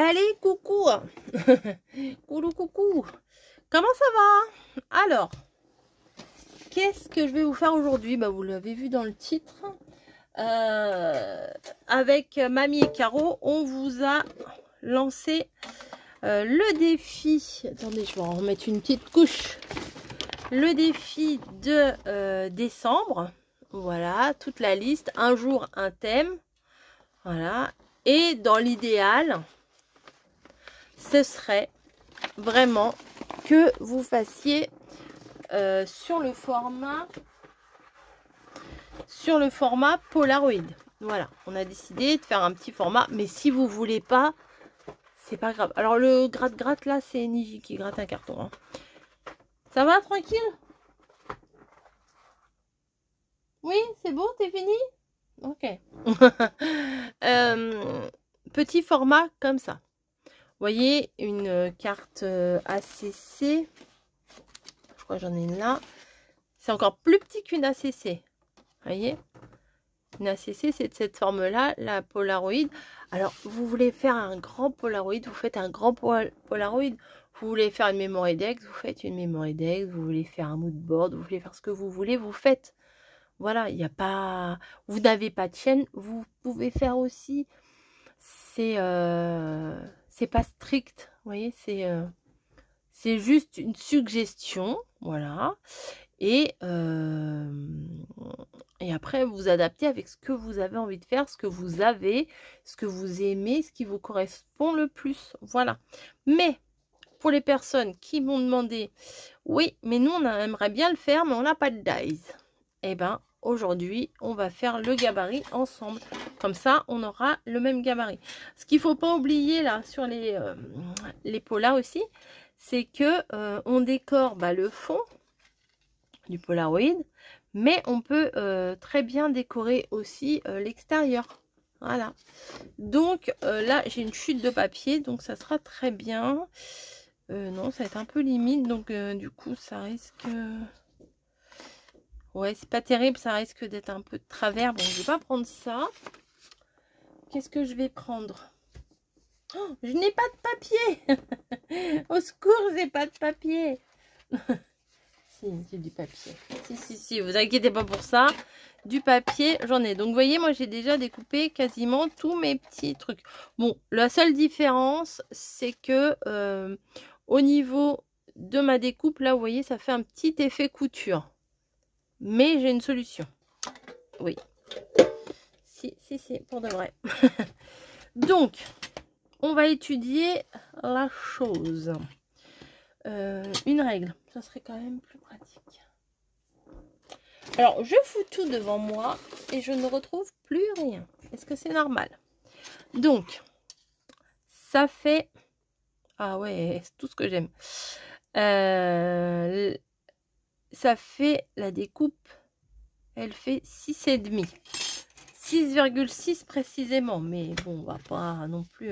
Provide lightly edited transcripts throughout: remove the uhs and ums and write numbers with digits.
Allez, coucou. Coucou, coucou. Comment ça va? Alors, qu'est-ce que je vais vous faire aujourd'hui? Bah, vous l'avez vu dans le titre. Avec Mamie et Caro, on vous a lancé le défi. Attendez, je vais en remettre une petite couche. Le défi de décembre. Voilà, toute la liste. Un jour, un thème. Voilà. Et dans l'idéal, ce serait vraiment que vous fassiez sur le format Polaroid. Voilà, on a décidé de faire un petit format, mais si vous voulez pas, c'est pas grave. Alors le gratte-gratte là, c'est Niji qui gratte un carton. Hein. Ça va, tranquille? Oui, c'est bon, t'es fini? Ok. Petit format comme ça. Vous voyez, une carte ACC. Je crois que j'en ai une là. C'est encore plus petit qu'une ACC. Vous voyez? Une ACC, c'est de cette forme-là, la Polaroid. Alors, vous voulez faire un grand Polaroid, vous faites un grand Polaroid. Vous voulez faire une memory deck, vous faites une memory deck. Vous voulez faire un mood board, vous voulez faire ce que vous voulez, vous faites. Voilà, il n'y a pas... Vous n'avez pas de chaîne, vous pouvez faire aussi... C'est pas strict, vous voyez, c'est juste une suggestion, voilà. Et après, vous adaptez avec ce que vous avez envie de faire, ce que vous avez, ce que vous aimez, ce qui vous correspond le plus, voilà. Mais pour les personnes qui m'ont demandé, oui, mais nous, on aimerait bien le faire, mais on n'a pas de dies. Eh bien, aujourd'hui, on va faire le gabarit ensemble. Comme ça, on aura le même gabarit. Ce qu'il ne faut pas oublier là sur les polas aussi, c'est que on décore le fond du Polaroid, mais on peut très bien décorer aussi l'extérieur. Voilà. Donc là, j'ai une chute de papier, donc ça sera très bien. Non, ça va être un peu limite, donc du coup, ça risque... Ouais, c'est pas terrible, ça risque d'être un peu de travers. Bon, je vais pas prendre ça. Qu'est-ce que je vais prendre? Oh, je n'ai pas de papier. Au secours, j'ai pas de papier. Si, j'ai du papier. Si, vous inquiétez pas pour ça. Du papier, j'en ai. Donc, vous voyez, moi, j'ai déjà découpé quasiment tous mes petits trucs. Bon, la seule différence, c'est que au niveau de ma découpe, là, vous voyez, ça fait un petit effet couture. Mais j'ai une solution. Oui. Si, pour de vrai. Donc, on va étudier la chose. Une règle, ça serait quand même plus pratique. Alors, je fous tout devant moi et je ne retrouve plus rien. Est-ce que c'est normal? Donc, ça fait... Ah ouais, c'est tout ce que j'aime. Ça fait la découpe, elle fait 6,5. 6,6 précisément, mais bon, on va pas non plus...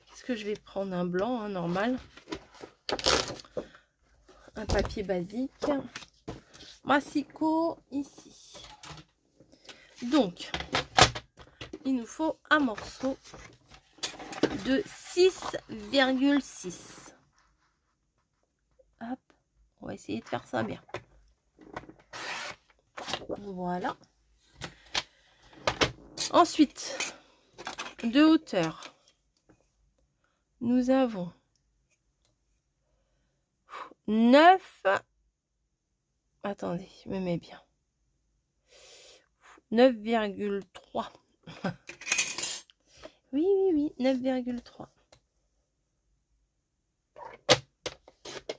Qu'est-ce que je vais prendre? Un blanc, hein, normal. Un papier basique. Massico, ici. Donc, il nous faut un morceau de 6,6. Hop, on va essayer de faire ça bien. Voilà. Ensuite, de hauteur, nous avons 9. Attendez, je me mets bien. 9,3. Oui, 9,3.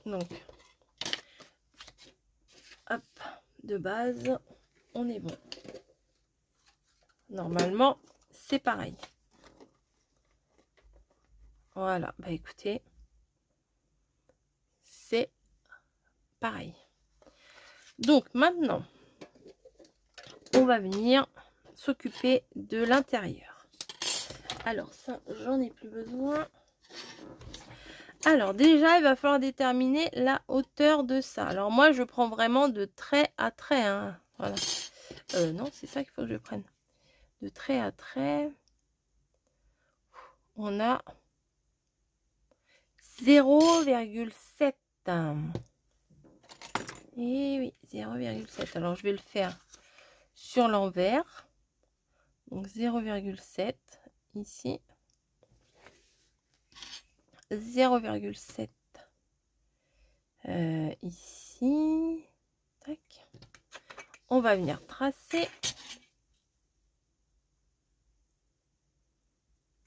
Donc, hop, de base, on est bon. Normalement, c'est pareil. Voilà, bah écoutez, c'est pareil. Donc maintenant, on va venir s'occuper de l'intérieur. Alors ça, j'en ai plus besoin. Alors déjà, il va falloir déterminer la hauteur de ça. Alors moi, je prends vraiment de trait à trait. Hein. Voilà. Non, c'est ça qu'il faut que je prenne. De trait à trait. On a 0,7. Et oui, 0,7. Alors, je vais le faire sur l'envers. Donc, 0,7 ici. 0,7 ici. Tac. On va venir tracer.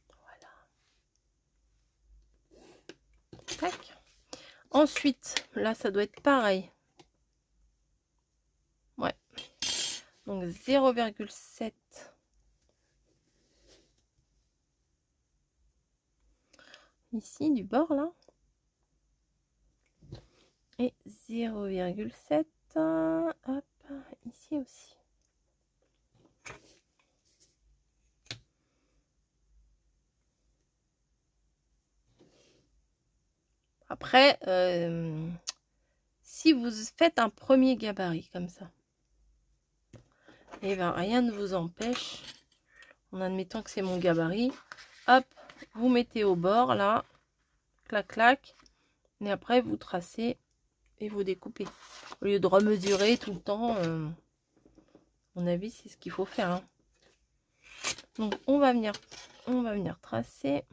Voilà. Tac. Ensuite, là, ça doit être pareil. Ouais. Donc 0,7. Ici, du bord, là. Et 0,7. Hop, ici aussi. Après, si vous faites un premier gabarit comme ça, et bien rien ne vous empêche, en admettant que c'est mon gabarit, hop, vous mettez au bord là, clac clac, et après vous tracez et vous découpez. Au lieu de remesurer tout le temps, à mon avis c'est ce qu'il faut faire. Hein. Donc on va venir tracer.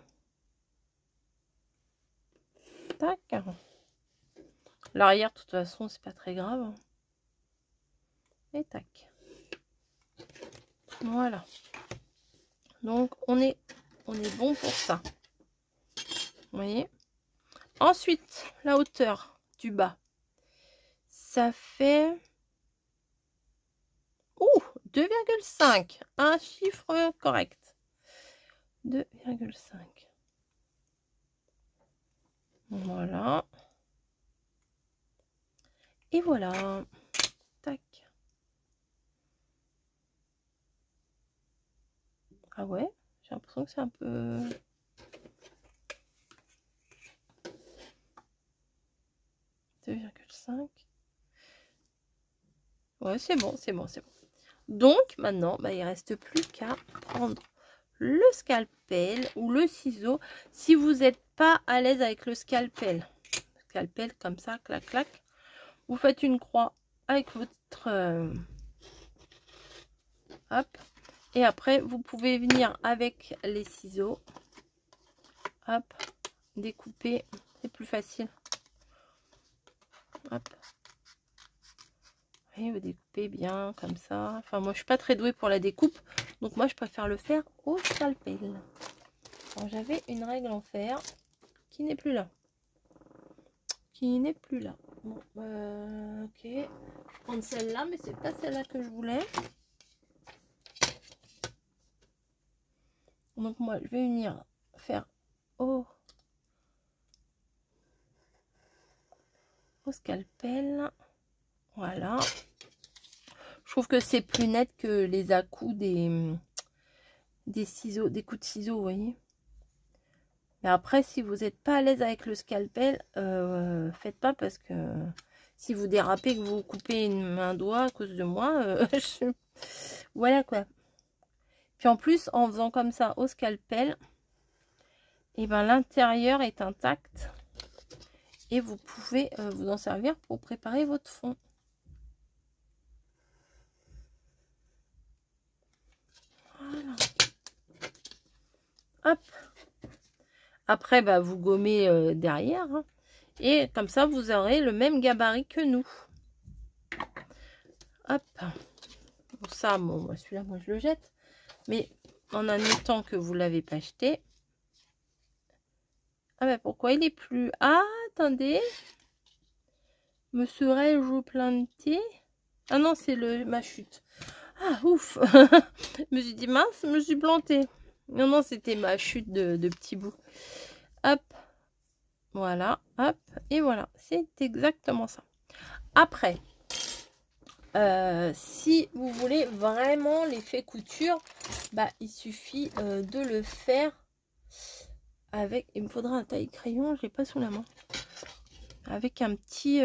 Tac. L'arrière, de toute façon, c'est pas très grave. Et tac. Voilà. Donc, on est bon pour ça. Vous voyez? Ensuite, la hauteur du bas. Ça fait... Ouh, 2,5. Un chiffre correct. 2,5. Voilà. Et voilà. Tac. Ah ouais, j'ai l'impression que c'est un peu... Ouais, c'est bon, c'est bon, c'est bon. Donc, maintenant, bah, il ne reste plus qu'à prendre le scalpel ou le ciseau. Si vous n'êtes pas à l'aise avec le scalpel comme ça, clac, clac, vous faites une croix avec votre... hop. Et après, vous pouvez venir avec les ciseaux. Hop. Découper. C'est plus facile. Hop. Et vous découpez bien comme ça. Enfin, moi, je suis pas très douée pour la découpe. Donc, moi, je préfère le faire au scalpel. J'avais une règle en fer qui n'est plus là. Bon, ok. Je vais prendre celle-là, mais c'est pas celle-là que je voulais. Donc, moi, je vais venir faire au scalpel. Voilà. Je trouve que c'est plus net que les à-coups des ciseaux, des coups de ciseaux, vous voyez. Mais après, si vous n'êtes pas à l'aise avec le scalpel, faites pas parce que si vous dérapez, que vous coupez un doigt à cause de moi, voilà quoi. Puis en plus, en faisant comme ça au scalpel, et ben l'intérieur est intact et vous pouvez vous en servir pour préparer votre fond. Voilà. Hop. Après, bah, vous gommez derrière. Hein. Et comme ça, vous aurez le même gabarit que nous. Hop. Bon, ça, bon, celui-là, moi, je le jette. Mais en admettant que vous ne l'avez pas acheté. Ah, bah, pourquoi il est plus... Ah, attendez. Me serais-je planté? Ah non, c'est ma chute. Ah, ouf. Je me suis dit, mince, je me suis plantée. Non, non, c'était ma chute de petits bouts. Hop. Voilà. Hop. Et voilà. C'est exactement ça. Après, si vous voulez vraiment l'effet couture, bah, il suffit de le faire avec... Il me faudra un taille-crayon, je l'ai pas sous la main. Avec un petit...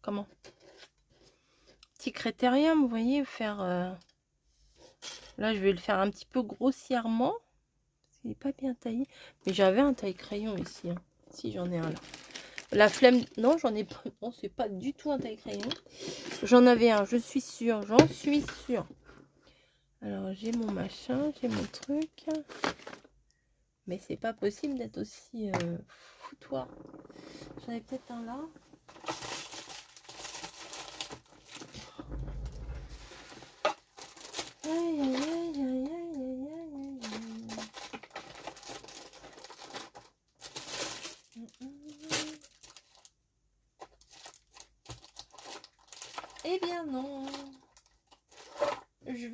comment? Petit critérium, vous voyez, faire... Là, je vais le faire un petit peu grossièrement. Il n'est pas bien taillé. Mais j'avais un taille-crayon ici. Hein. Si, j'en ai un là. La flemme, non, j'en ai pas. Non, c'est pas du tout un taille-crayon. J'en avais un, je suis sûre. J'en suis sûre. Alors, j'ai mon machin, j'ai mon truc. Mais c'est pas possible d'être aussi foutoir. J'en ai peut-être un là. Aïe, aïe, aïe, aïe, aïe, aïe, aïe. Eh bien non. Je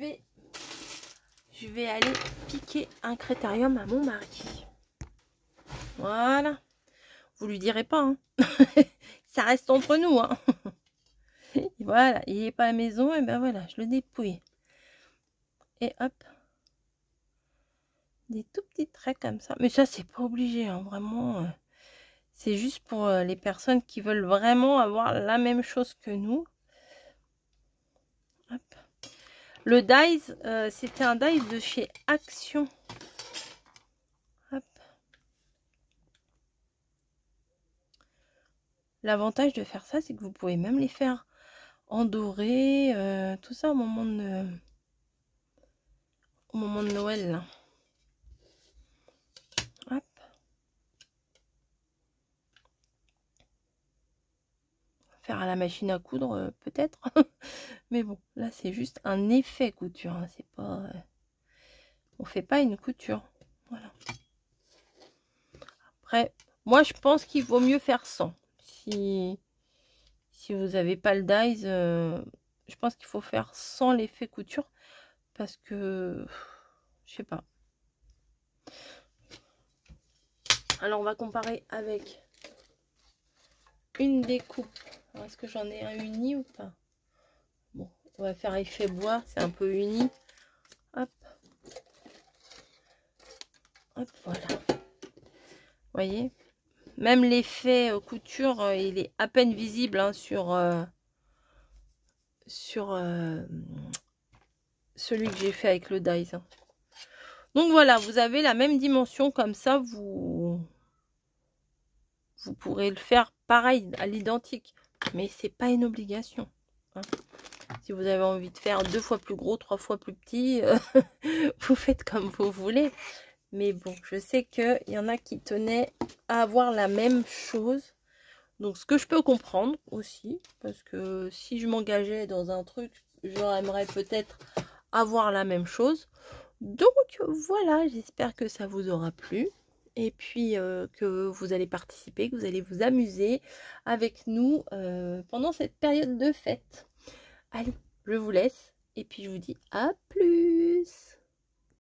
vais aller piquer un critérium à mon mari. Voilà. Vous lui direz pas. Hein. Ça reste entre nous. Hein. Voilà. Il n'est pas à la maison. Et ben voilà. Je le dépouille. Et hop. Des tout petits traits comme ça. Mais ça, c'est pas obligé. Hein, vraiment. C'est juste pour les personnes qui veulent vraiment avoir la même chose que nous. Hop. Le dies, c'était un dies de chez Action. Hop. L'avantage de faire ça, c'est que vous pouvez même les faire en doré, tout ça au moment de Noël. Là. Hop. Faire à la machine à coudre, peut-être. Mais bon, là, c'est juste un effet couture. Hein. C'est pas... on fait pas une couture. Voilà. Après, moi, je pense qu'il vaut mieux faire sans. Si vous n'avez pas le dies, je pense qu'il faut faire sans l'effet couture. Parce que, je sais pas. Alors, on va comparer avec une découpe. Est-ce que j'en ai un uni ou pas? Bon, on va faire effet bois, c'est un peu uni. Hop. Hop, voilà. Vous voyez? Même l'effet couture, il est à peine visible hein, sur celui que j'ai fait avec le dies. Hein. Donc voilà, vous avez la même dimension comme ça, vous pourrez le faire pareil, à l'identique. Mais c'est pas une obligation. Hein. Si vous avez envie de faire 2 fois plus gros, 3 fois plus petit, vous faites comme vous voulez. Mais bon, je sais qu'il y en a qui tenaient à avoir la même chose. Donc, ce que je peux comprendre aussi, parce que si je m'engageais dans un truc, j'aimerais peut-être avoir la même chose. Donc, voilà, j'espère que ça vous aura plu. Et puis, que vous allez participer, que vous allez vous amuser avec nous pendant cette période de fête. Allez, je vous laisse. Et puis, je vous dis à plus.